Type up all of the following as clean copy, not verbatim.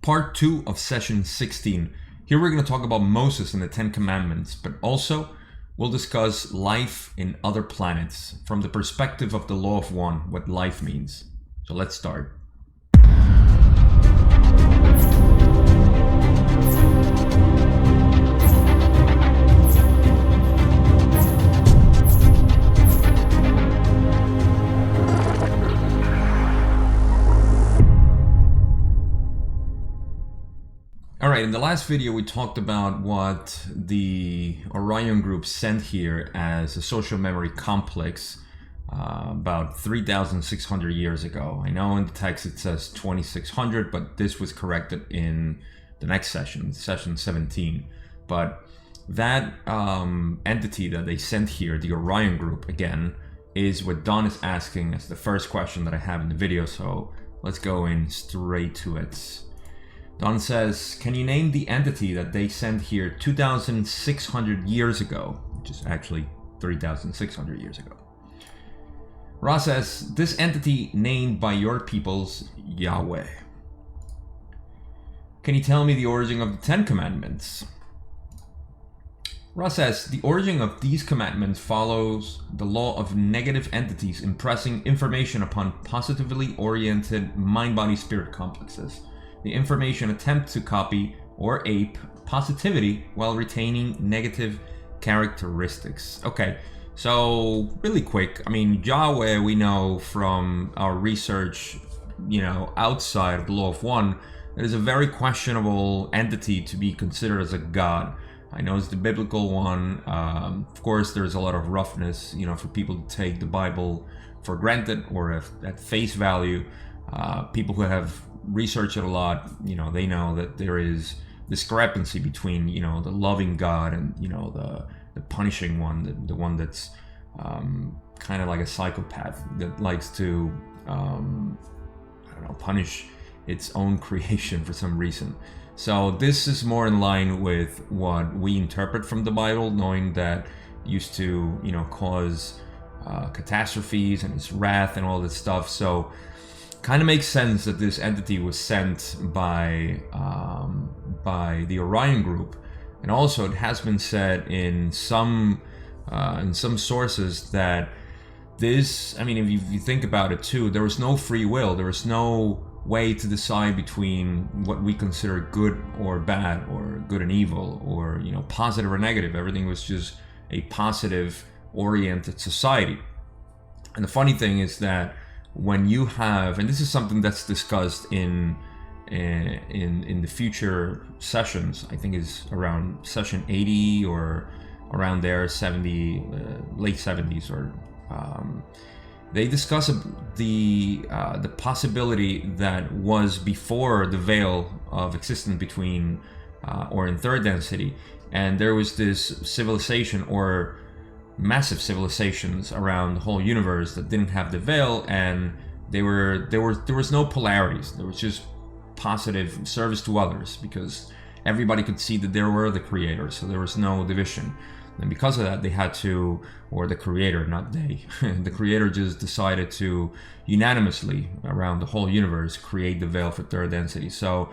Part 2 of session 16. Here we're going to talk about Moses and the Ten Commandments, but also we'll discuss life in other planets from the perspective of the Law of One, what life means. So let's start. Alright, in the last video we talked about what the Orion group sent here as a social memory complex about 3,600 years ago. I know in the text it says 2,600, but this was corrected in the next session, session 17. But that entity that they sent here, the Orion group, again, is what Don is asking as the first question that I have in the video. So let's go in straight to it. Don says, can you name the entity that they sent here 2,600 years ago, which is actually 3,600 years ago? Ra says, this entity named by your peoples, Yahweh. Can you tell me the origin of the Ten Commandments? Ra says, the origin of these commandments follows the law of negative entities impressing information upon positively oriented mind-body-spirit complexes. The information attempts to copy or ape positivity while retaining negative characteristics. Okay, so really quick, I mean, Yahweh, we know from our research, outside of the Law of One, that is a very questionable entity to be considered as a god. I know it's the biblical one. Of course, there's a lot of roughness, for people to take the Bible for granted or at face value. People who have researched it a lot, they know that there is discrepancy between, the loving God and, the punishing one, the one that's kind of like a psychopath that likes to, punish its own creation for some reason. So this is more in line with what we interpret from the Bible, knowing that it used to, cause catastrophes and its wrath and all this stuff. So kind of makes sense that this entity was sent by the Orion group, and also it has been said in some sources that this, I mean, if you think about it too, there was no free will. There was no way to decide between what we consider good or bad, or good and evil, or positive or negative. Everything was just a positive oriented society. And the funny thing is that when you have, and this is something that's discussed in the future sessions, I think is around session 80 or around there, 70, late 70s, or they discuss the possibility that was before the veil of existence between or in third density, and there was this civilization or massive civilizations around the whole universe that didn't have the veil, and there was no polarities. There was just positive service to others because everybody could see that there were the creators, so there was no division. And because of that, they had to, or the creator, not they, the creator just decided to unanimously around the whole universe create the veil for third density. So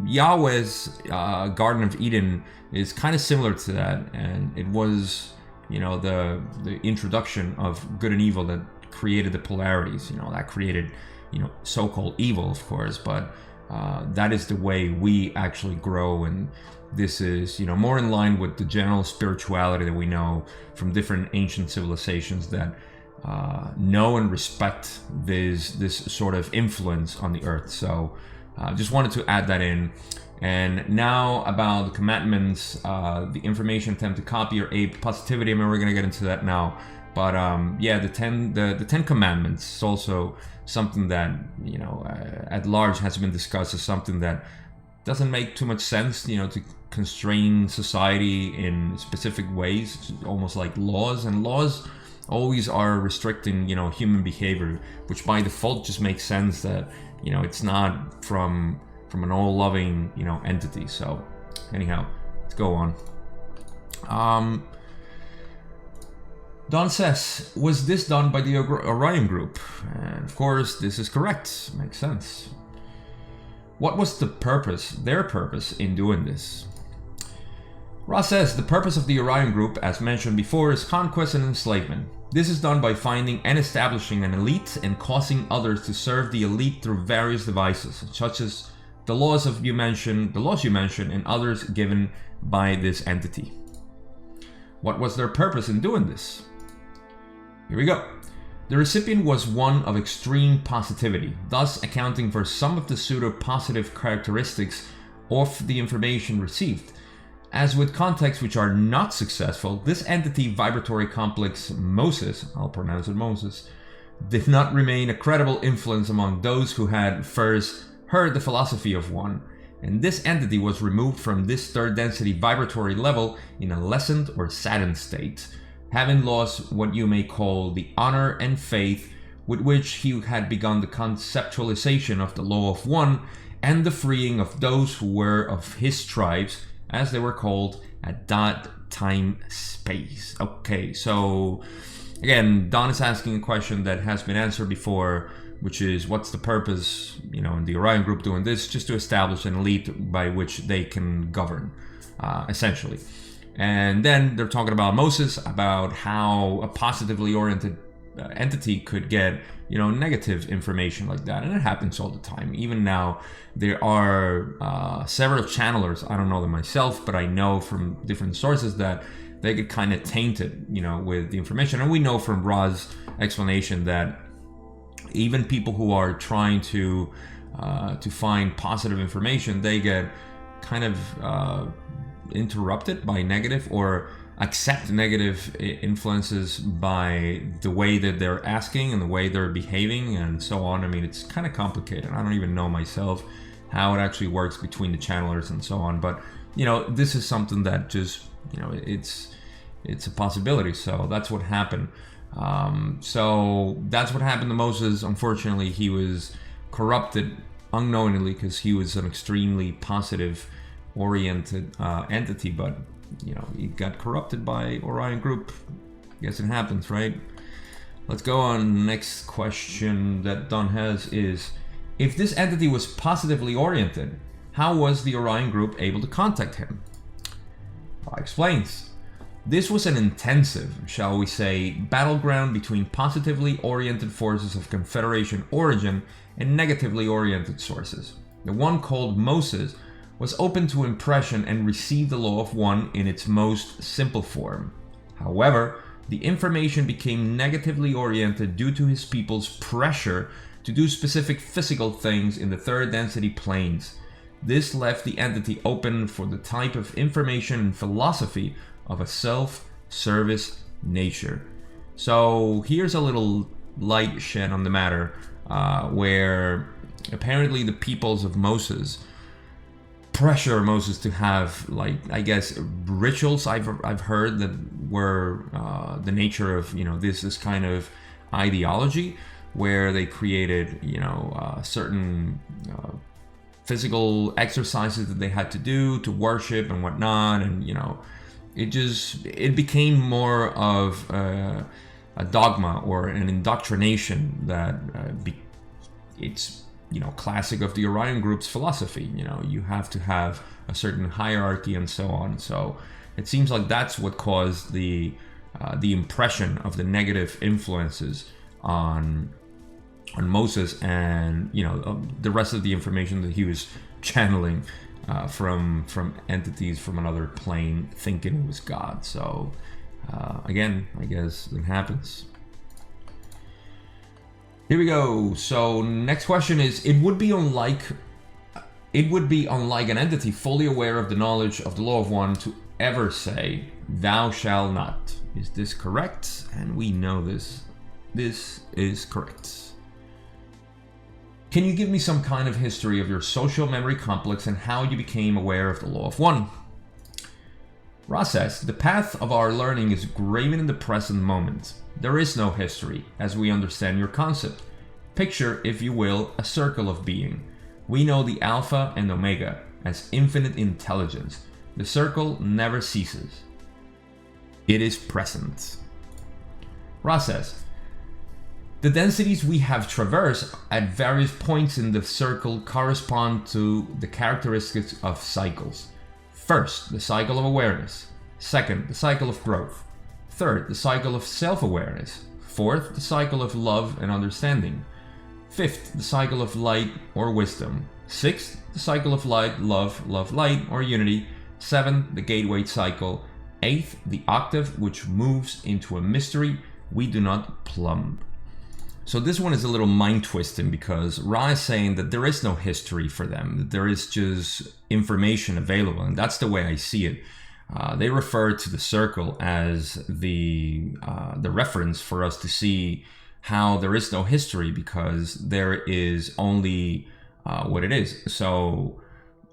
Yahweh's Garden of Eden is kind of similar to that, and it was the introduction of good and evil that created the polarities, that created, so-called evil, of course, but that is the way we actually grow, and this is, more in line with the general spirituality that we know from different ancient civilizations that know and respect this sort of influence on the earth. So just wanted to add that in. And now about the commandments, the information attempt to copy or ape positivity. I mean, we're gonna get into that now. But yeah, the Ten Commandments is also something that at large has been discussed as something that doesn't make too much sense, to constrain society in specific ways. It's almost like laws, and laws always are restricting, human behavior, which by default just makes sense that it's not from an all-loving, entity. So anyhow, let's go on. Don says, was this done by the Orion group? And of course, this is correct. Makes sense. What was their purpose in doing this? Ra says the purpose of the Orion Group, as mentioned before, is conquest and enslavement. This is done by finding and establishing an elite and causing others to serve the elite through various devices, such as the laws you mentioned, and others given by this entity. What was their purpose in doing this? Here we go. The recipient was one of extreme positivity, thus accounting for some of the pseudo-positive characteristics of the information received. As with contexts which are not successful, this entity vibratory complex Moses, I'll pronounce it Moses, did not remain a credible influence among those who had first heard the philosophy of one, and this entity was removed from this third density vibratory level in a lessened or saddened state, having lost what you may call the honor and faith with which he had begun the conceptualization of the law of one and the freeing of those who were of his tribes, as they were called at that time space. Okay, so again, Don is asking a question that has been answered before, which is what's the purpose, in the Orion Group doing this? Just to establish an elite by which they can govern, essentially. And then they're talking about Moses, about how a positively oriented entity could get, negative information like that. And it happens all the time. Even now, there are several channelers. I don't know them myself, but I know from different sources that they get kind of tainted, with the information. And we know from Ra's explanation that even people who are trying to find positive information, they get kind of interrupted by negative or accept negative influences by the way that they're asking and the way they're behaving and so on. I mean, it's kind of complicated. I don't even know myself how it actually works between the channelers and so on. But, this is something that just, it's a possibility. So that's what happened. So that's what happened to Moses. Unfortunately, he was corrupted unknowingly because he was an extremely positive oriented entity, but he got corrupted by Orion Group. I guess it happens, right? Let's go on. Next question that Don has is, if this entity was positively oriented, how was the Orion Group able to contact him? Explains. This was an intensive, shall we say, battleground between positively oriented forces of Confederation origin and negatively oriented sources. The one called Moses was open to impression and received the law of one in its most simple form. However, the information became negatively oriented due to his people's pressure to do specific physical things in the third density planes. This left the entity open for the type of information and philosophy of a self-service nature. So here's a little light shed on the matter, where apparently the peoples of Moses pressure Moses to have, rituals. I've heard that were the nature of this kind of ideology, where they created certain physical exercises that they had to do to worship and whatnot, and it became more of a dogma or an indoctrination that it's classic of the Orion Group's philosophy. You have to have a certain hierarchy and so on. So it seems like that's what caused the impression of the negative influences on Moses, and the rest of the information that he was channeling from entities from another plane, thinking it was God. So again, I guess it happens. Here we go. So next question is, it would be unlike an entity fully aware of the knowledge of the law of one to ever say, "Thou shalt not." Is this correct? And we know this. This is correct. Can you give me some kind of history of your social memory complex and how you became aware of the law of one? Ra says, the path of our learning is graven in the present moment. There is no history, as we understand your concept. Picture, if you will, a circle of being. We know the Alpha and Omega as infinite intelligence. The circle never ceases. It is present. Ra says, The densities we have traversed at various points in the circle correspond to the characteristics of cycles. First, the cycle of awareness. Second, the cycle of growth. Third, the cycle of self-awareness. Fourth, the cycle of love and understanding. Fifth, the cycle of light or wisdom. Sixth, the cycle of light, love, light, or unity. Seventh, the gateway cycle. Eighth, the octave, which moves into a mystery we do not plumb. So this one is a little mind-twisting because Ra is saying that there is no history for them, that there is just information available, and that's the way I see it. They refer to the circle as the reference for us to see how there is no history because there is only what it is. So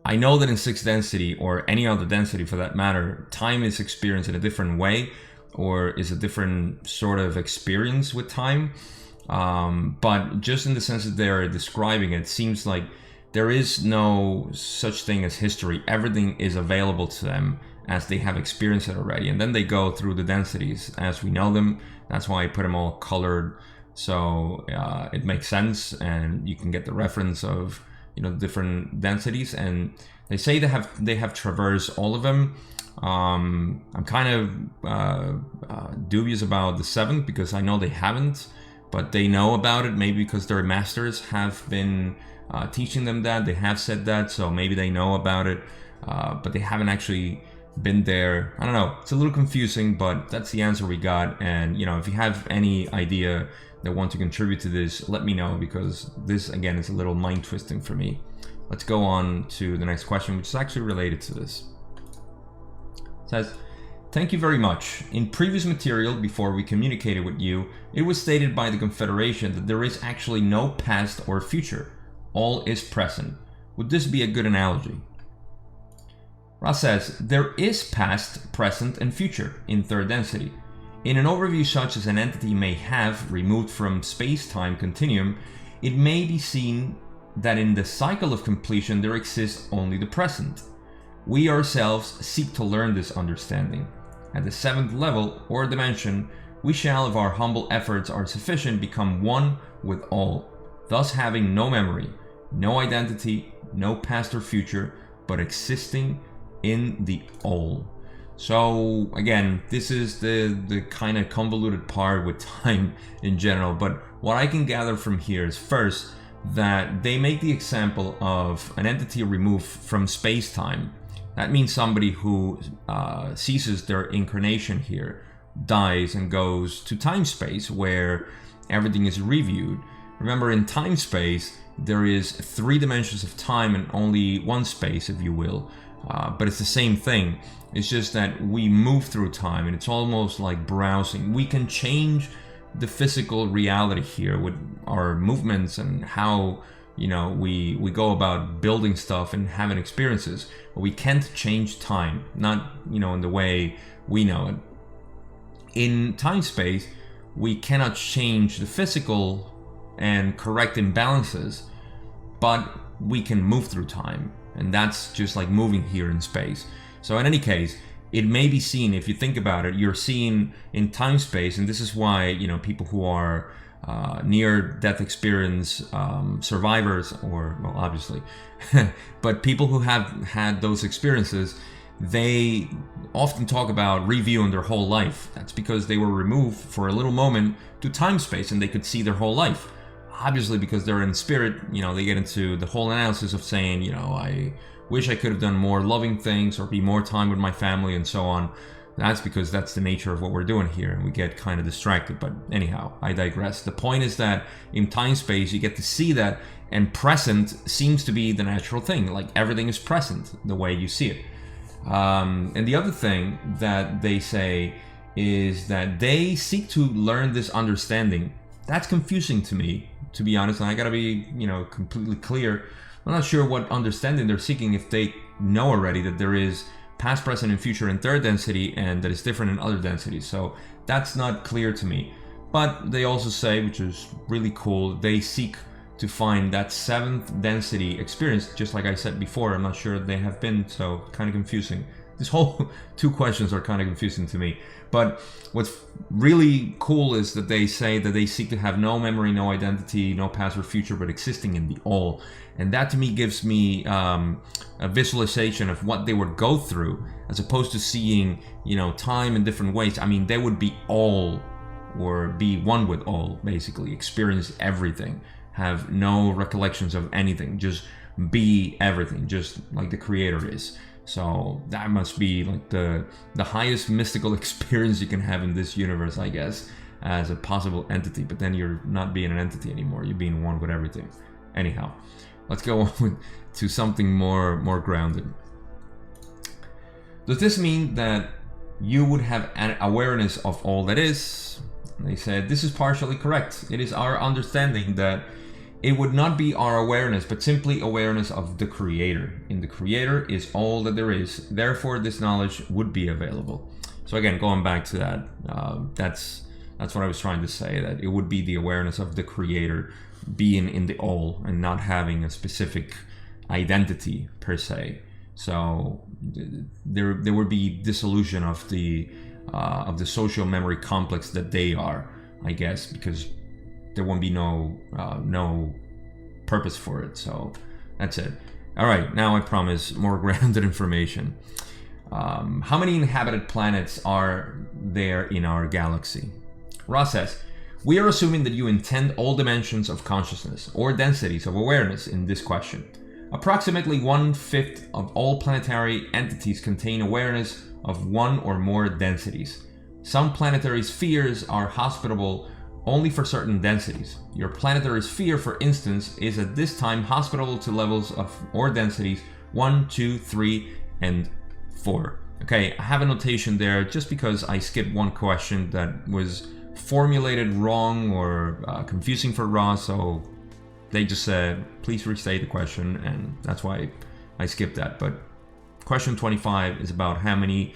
I know that in 6th density, or any other density for that matter, time is experienced in a different way, or is a different sort of experience with time. But just in the sense that they're describing it, seems like there is no such thing as history. Everything is available to them as they have experienced it already. And then they go through the densities as we know them. That's why I put them all colored. So it makes sense, and you can get the reference of, you know, different densities. And they say they have traversed all of them. I'm kind of dubious about the 7th because I know they haven't. But they know about it, maybe because their masters have been teaching them that. They have said that, so maybe they know about it. But they haven't actually been there. I don't know. It's a little confusing, but that's the answer we got. And, you know, if you have any idea that want to contribute to this, let me know, because this, again, is a little mind-twisting for me. Let's go on to the next question, which is actually related to this. It says, thank you very much. In previous material, before we communicated with you, it was stated by the Confederation that there is actually no past or future. All is present. Would this be a good analogy? Ra says, there is past, present, and future in 3rd density. In an overview such as an entity may have, removed from space-time continuum, it may be seen that in the cycle of completion there exists only the present. We ourselves seek to learn this understanding. At the 7th level, or dimension, we shall, if our humble efforts are sufficient, become one with all, thus having no memory, no identity, no past or future, but existing in the all. So again, this is the kind of convoluted part with time in general, but what I can gather from here is, first, that they make the example of an entity removed from space-time. That means somebody who ceases their incarnation here, dies, and goes to time-space where everything is reviewed. Remember, in time-space, there is 3 dimensions of time and only 1 space, if you will. But it's the same thing. It's just that we move through time, and it's almost like browsing. We can change the physical reality here with our movements and how, you know, we go about building stuff and having experiences. But we can't change time, not, you know, in the way we know it. In time-space, we cannot change the physical and correct imbalances, but we can move through time. And that's just like moving here in space. So in any case, it may be seen, if you think about it, you're seeing in time-space, and this is why, you know, people who are near-death experience survivors, or, well, obviously, but people who have had those experiences, they often talk about reviewing their whole life. That's because they were removed for a little moment to time-space, and they could see their whole life. Obviously, because they're in spirit, you know, they get into the whole analysis of saying, you know, I wish I could have done more loving things or be more time with my family and so on. That's because that's the nature of what we're doing here, and we get kind of distracted. But anyhow, I digress. The point is that in time-space, you get to see that, and present seems to be the natural thing. Like, everything is present the way you see it. And the other thing that they say is that they seek to learn this understanding. That's confusing to me, to be honest, and I gotta be, you know, completely clear. I'm not sure what understanding they're seeking if they know already that there is past, present, and future in 3rd density and that it's different in other densities. So that's not clear to me. But they also say, which is really cool, they seek to find that 7th density experience. Just like I said before, I'm not sure they have been, so kind of confusing. this whole two questions are kind of confusing to me. But what's really cool is that they say that they seek to have no memory, no identity, no past or future, but existing in the all. And that to me gives me a visualization of what they would go through, as opposed to seeing, time in different ways. I mean, they would be all, or be one with all, basically, experience everything, have no recollections of anything, just be everything, just like the Creator is. So that must be like the highest mystical experience you can have in this universe, I guess, as a possible entity. But then you're not being an entity anymore, you're being one with everything. Anyhow, let's go on to something more grounded. Does this mean that you would have an awareness of all that is? They said this is partially correct. It is our understanding that it would not be our awareness, but simply awareness of the Creator. In the Creator is all that there is. Therefore, this knowledge would be available. So again, going back to that, that's what I was trying to say, that it would be the awareness of the Creator being in the all and not having a specific identity per se. So there would be dissolution of the social memory complex that they are, I guess, because there won't be no purpose for it. So that's it. All right, now I promise more grounded information. How many inhabited planets are there in our galaxy? Ross says, we are assuming that you intend all dimensions of consciousness or densities of awareness in this question. Approximately 1/5 of all planetary entities contain awareness of one or more densities. Some planetary spheres are hospitable only for certain densities. Your planetary sphere, for instance, is at this time hospitable to levels of or densities 1, 2, 3, and 4. Okay, I have a notation there just because I skipped one question that was formulated wrong or confusing for Ross, so they just said, please restate the question, and that's why I skipped that. But question 25 is about how many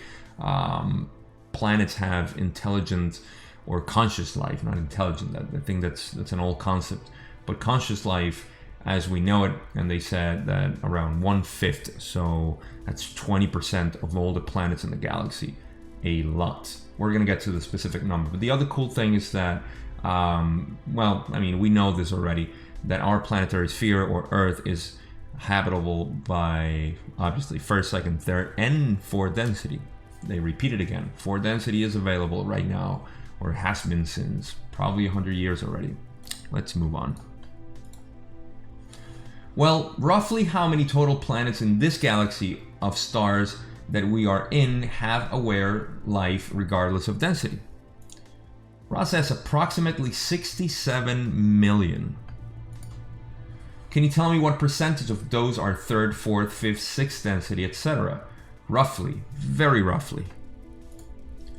planets have intelligent or conscious life, not intelligent. I think that's an old concept, but conscious life as we know it. And they said that around 1/5, so that's 20% of all the planets in the galaxy. A lot. We're gonna get to the specific number, but the other cool thing is that, we know this already, that our planetary sphere or Earth is habitable by obviously first, second, third, and fourth density. They repeat it again. Fourth density is available right now, or has been since probably 100 years already. Let's move on. Well, roughly how many total planets in this galaxy of stars that we are in have aware life regardless of density? Ross says approximately 67 million. Can you tell me what percentage of those are third, fourth, fifth, sixth density, etc.? Roughly, very roughly.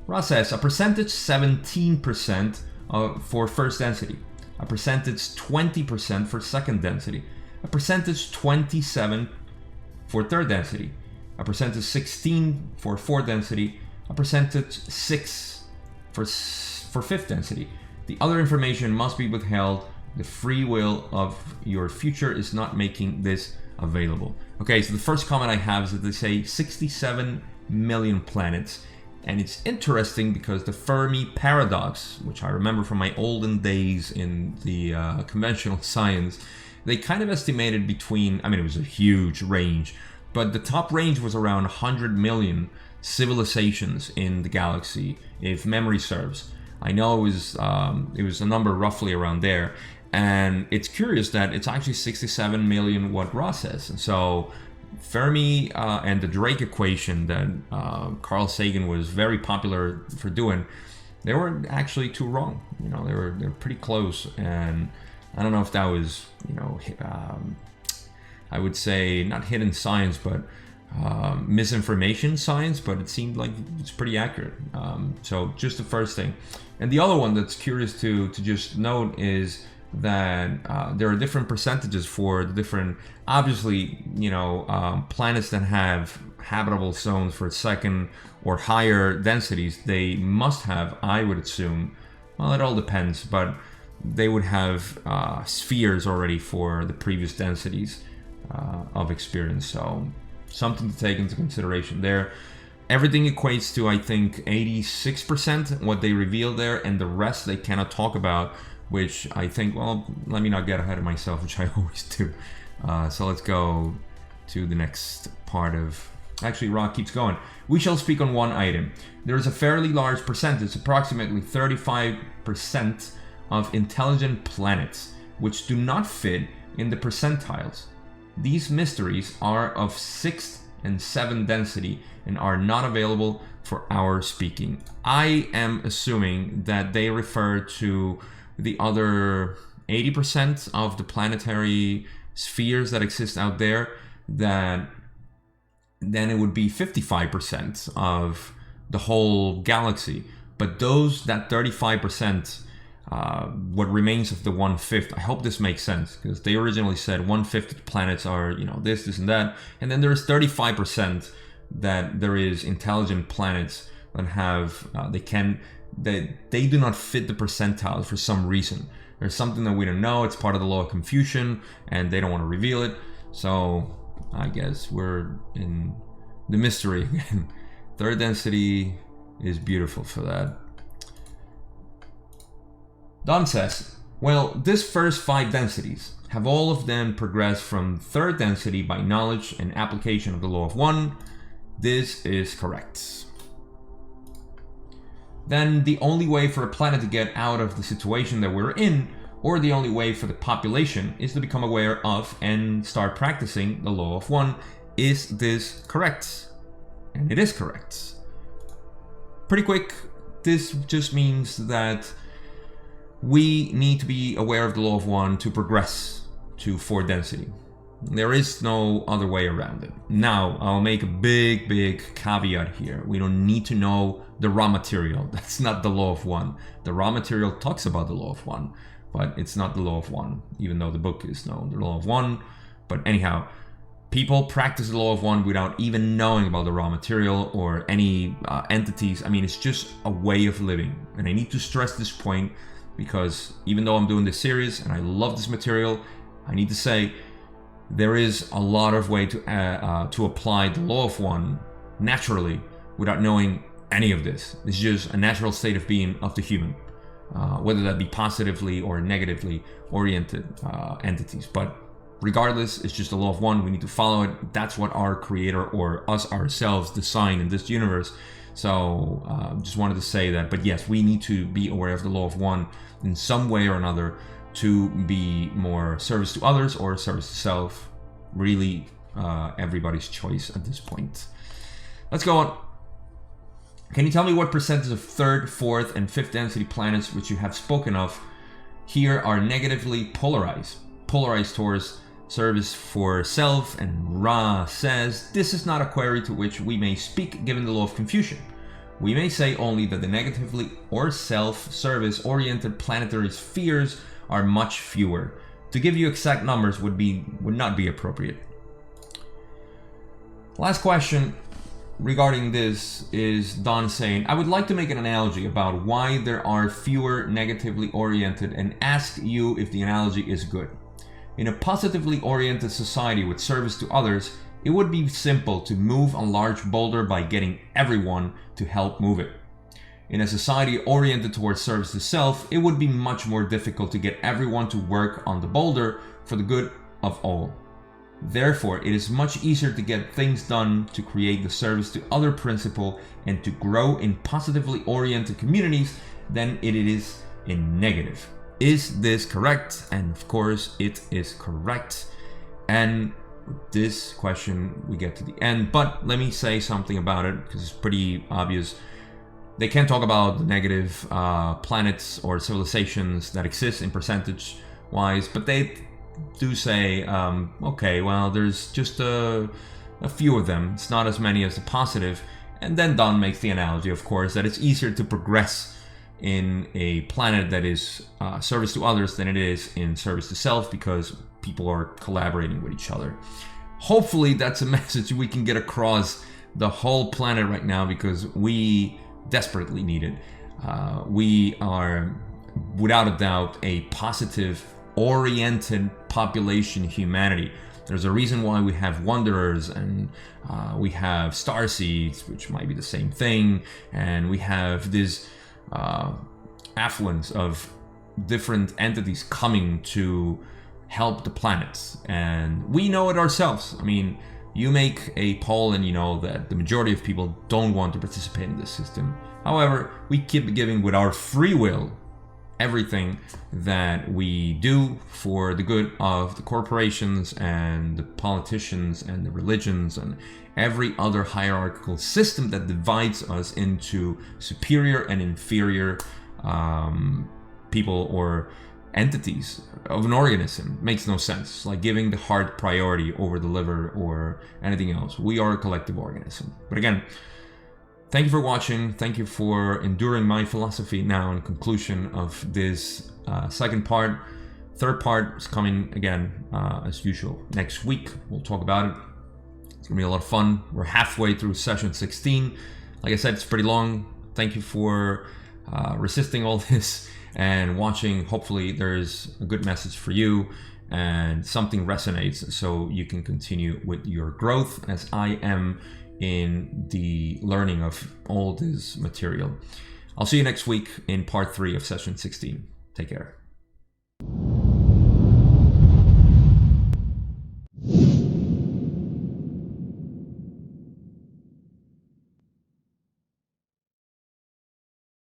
Ross says a percentage 17% for first density, a percentage 20% for second density, a percentage 27% for third density, a percentage 16% for fourth density, a percentage 6% for fifth density. The other information must be withheld. The free will of your future is not making this available. Okay, so the first comment I have is that they say 67 million planets. And it's interesting because the Fermi paradox, which I remember from my olden days in the conventional science, they kind of estimated between, it was a huge range, but the top range was around 100 million civilizations in the galaxy, if memory serves. I know it was a number roughly around there. And it's curious that it's actually 67 million what Ross says. And so Fermi and the Drake equation that Carl Sagan was very popular for doing, they were actually too wrong. They were pretty close, and I don't know if that was I would say not hidden science, but misinformation science. But it seemed like it's pretty accurate. So just the first thing, and the other one that's curious to just note is that there are different percentages for the different, obviously, planets that have habitable zones for second or higher densities. They must have, I would assume, well, it all depends, but they would have spheres already for the previous densities of experience. So something to take into consideration there. everything equates to, I think, 86% what they reveal there, and the rest they cannot talk about, which I think, well, let me not get ahead of myself, which I always do. So let's go to the next part of... Actually, Rock keeps going. We shall speak on one item. There is a fairly large percentage, approximately 35%, of intelligent planets, which do not fit in the percentiles. These mysteries are of 6th and 7th density and are not available for our speaking. I am assuming that they refer to the other 80% of the planetary spheres that exist out there, that then it would be 55% of the whole galaxy. But that 35%, what remains of the 1/5, I hope this makes sense, because they originally said 1/5 of the planets are, this and that, and then there's 35% that there is intelligent planets that have, they do not fit the percentiles for some reason. There's something that we don't know. It's part of the law of Confucian, and they don't want to reveal it. So I guess we're in the mystery again. 3rd density is beautiful for that. Don says, well, this first 5 densities, have all of them progressed from 3rd density by knowledge and application of the law of one? This is correct. Then the only way for a planet to get out of the situation that we're in, or the only way for the population, is to become aware of and start practicing the law of one. Is this correct? And it is correct. Pretty quick, this just means that we need to be aware of the law of one to progress to 4th density. There is no other way around it. Now, I'll make a big caveat here. We don't need to know the raw material. That's not the law of one. The raw material talks about the law of one, but it's not the law of one, even though the book is known the law of one. But anyhow, people practice the law of one without even knowing about the raw material or any entities. I mean, it's just a way of living. And I need to stress this point, because even though I'm doing this series and I love this material, I need to say there is a lot of way to apply the law of one naturally without knowing any of this. It's just a natural state of being of the human, whether that be positively or negatively oriented entities. But regardless, it's just the law of one. We need to follow it. That's what our creator, or us ourselves, design in this universe. So just wanted to say that. But yes, we need to be aware of the law of one in some way or another to be more service to others or service to self. Really everybody's choice at this point. Let's go on. Can you tell me what percentage of 3rd, 4th, and 5th density planets which you have spoken of here are negatively polarized towards service for self? And Ra says, this is not a query to which we may speak given the law of Confucian. We may say only that the negatively or self-service oriented planetary spheres are much fewer. To give you exact numbers would not be appropriate. Last question regarding this is Don saying, I would like to make an analogy about why there are fewer negatively oriented and ask you if the analogy is good. In a positively oriented society with service to others, it would be simple to move a large boulder by getting everyone to help move it. In a society oriented towards service to self, it would be much more difficult to get everyone to work on the boulder for the good of all. Therefore, it is much easier to get things done to create the service to other principle and to grow in positively oriented communities than it is in negative. Is this correct? And of course, it is correct. And with this question, we get to the end. But let me say something about it, because it's pretty obvious. They can't talk about the negative planets or civilizations that exist in percentage-wise, but they do say, okay, well, there's just a few of them. It's not as many as the positive. And then Don makes the analogy, of course, that it's easier to progress in a planet that is service to others than it is in service to self, because people are collaborating with each other. Hopefully that's a message we can get across the whole planet right now, because we desperately need it. We are, without a doubt, a positive oriented population, humanity. There's a reason why we have wanderers, and we have starseeds, which might be the same thing, and we have this affluence of different entities coming to help the planet, and we know it ourselves. I mean, you make a poll and you know that the majority of people don't want to participate in this system. However, we keep giving with our free will everything that we do for the good of the corporations and the politicians and the religions and every other hierarchical system that divides us into superior and inferior people or entities of an organism. Makes no sense. Like giving the heart priority over the liver or anything else. We are a collective organism. But again, thank you for watching. Thank you for enduring my philosophy now in conclusion of this second part. Third part is coming again as usual next week. We'll talk about it. It's gonna be a lot of fun. We're halfway through session 16. Like I said, it's pretty long. Thank you for resisting all this and watching. Hopefully there's a good message for you and something resonates so you can continue with your growth as I am in the learning of all this material. I'll see you next week in part 3 of session 16. Take care.